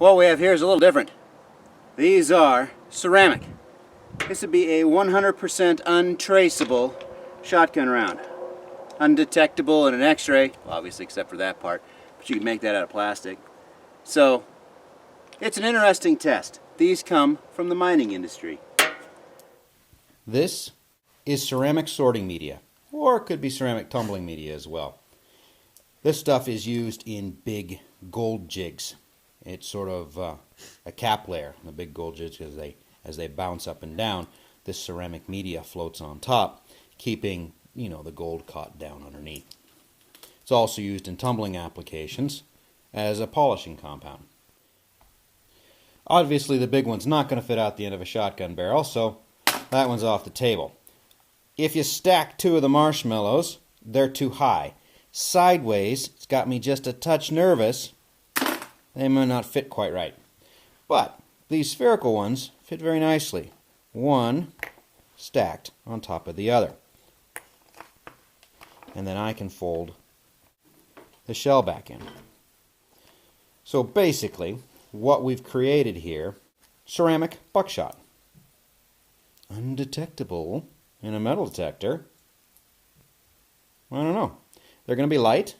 what we have here is a little different. These are ceramic. This would be a 100% untraceable shotgun round. Undetectable in an x-ray, well, obviously except for that part, but you can make that out of plastic. So, it's an interesting test. These come from the mining industry. This is ceramic sorting media, or it could be ceramic tumbling media as well. This stuff is used in big gold jigs. It's sort of a cap layer. The big gold jigs, as they bounce up and down, this ceramic media floats on top, keeping, the gold caught down underneath. It's also used in tumbling applications as a polishing compound. Obviously, the big one's not going to fit out the end of a shotgun barrel, so that one's off the table. If you stack two of the marshmallows, they're too high. Sideways, it's got me just a touch nervous. They may not fit quite right. But these spherical ones fit very nicely. One stacked on top of the other. And then I can fold the shell back in. So basically, what we've created here, ceramic buckshot. Undetectable in a metal detector. I don't know. They're going to be light,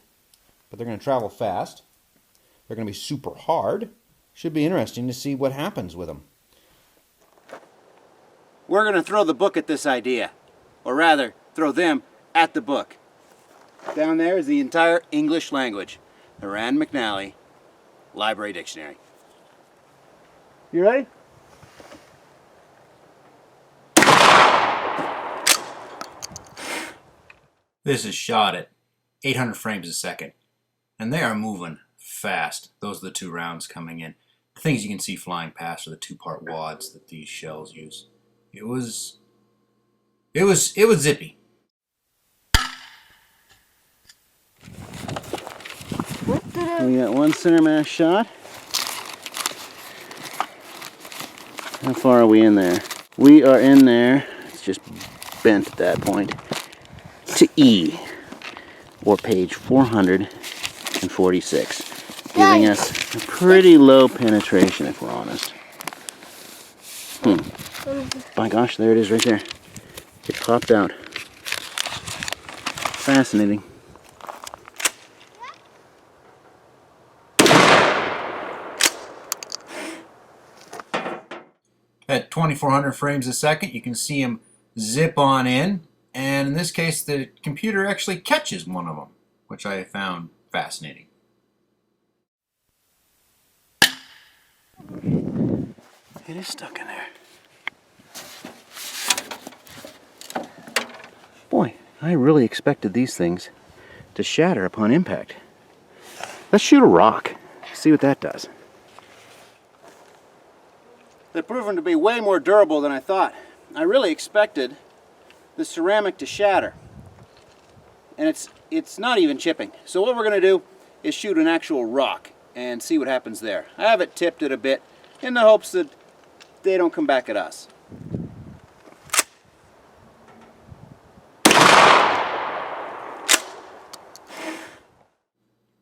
but they're going to travel fast. They're going to be super hard. Should be interesting to see what happens with them. We're going to throw the book at this idea. Or rather, throw them at the book. Down there is the entire English language. The Rand McNally Library Dictionary. You ready? This is shot at 800 frames a second. And they are moving fast. Those are the two rounds coming in. The things you can see flying past are the two-part wads that these shells use. It was zippy. We got one center mass shot. How far are we in there? We are in there, it's just bent at that point, to E, or page 446, giving us a pretty low penetration if we're honest. My gosh, there it is right there. It popped out. Fascinating. At 2400 frames a second, you can see them zip on in, and in this case the computer actually catches one of them, which I found fascinating. It is stuck in there. Boy, I really expected these things to shatter upon impact. Let's shoot a rock, see what that does. They've proven to be way more durable than I thought. I really expected the ceramic to shatter. And it's not even chipping. So what we're going to do is shoot an actual rock and see what happens there. I have it tipped it a bit in the hopes that they don't come back at us.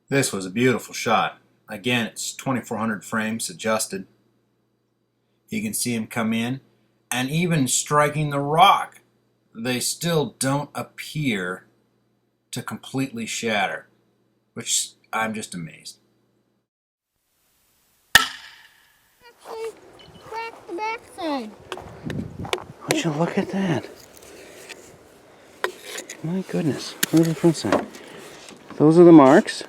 This was a beautiful shot. Again, it's 2400 frames adjusted. You can see them come in, and even striking the rock, they still don't appear to completely shatter, which I'm just amazed. Actually, crack the backside. Would you look at that? My goodness, where's the front side? Those are the marks.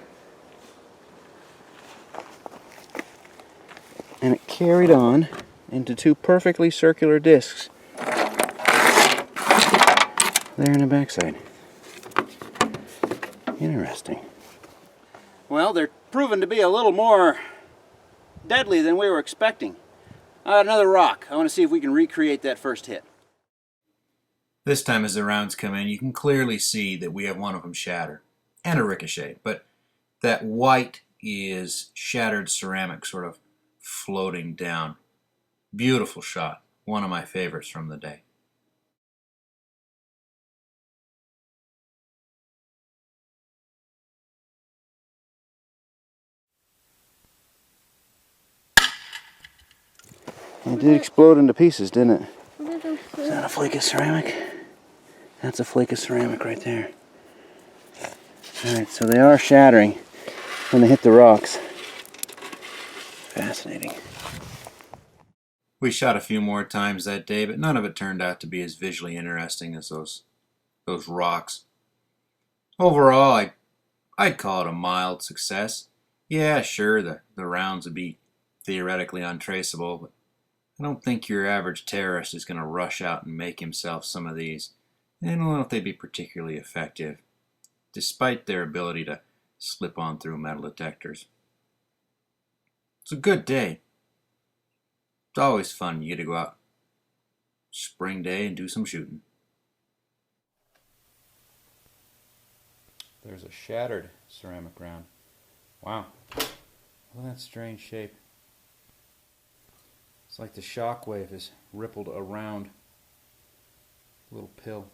And it carried on into two perfectly circular discs there in the backside. Interesting. Well, they're proven to be a little more deadly than we were expecting. Another rock. I want to see if we can recreate that first hit. This time as the rounds come in, you can clearly see that we have one of them shatter and a ricochet, but that white is shattered ceramic sort of floating down. Beautiful shot. One of my favorites from the day. It did explode into pieces, didn't it? What are Is that a flake of ceramic? That's a flake of ceramic right there. Alright, so they are shattering when they hit the rocks. Fascinating. We shot a few more times that day, but none of it turned out to be as visually interesting as those rocks. Overall, I'd call it a mild success. Yeah, sure, the rounds would be theoretically untraceable, but I don't think your average terrorist is going to rush out and make himself some of these. And I don't know if they'd be particularly effective, despite their ability to slip on through metal detectors. It's a good day. It's always fun. You get to go out spring day and do some shooting. There's a shattered ceramic round. Wow. Look at that strange shape. It's like the shock wave has rippled around a little pill.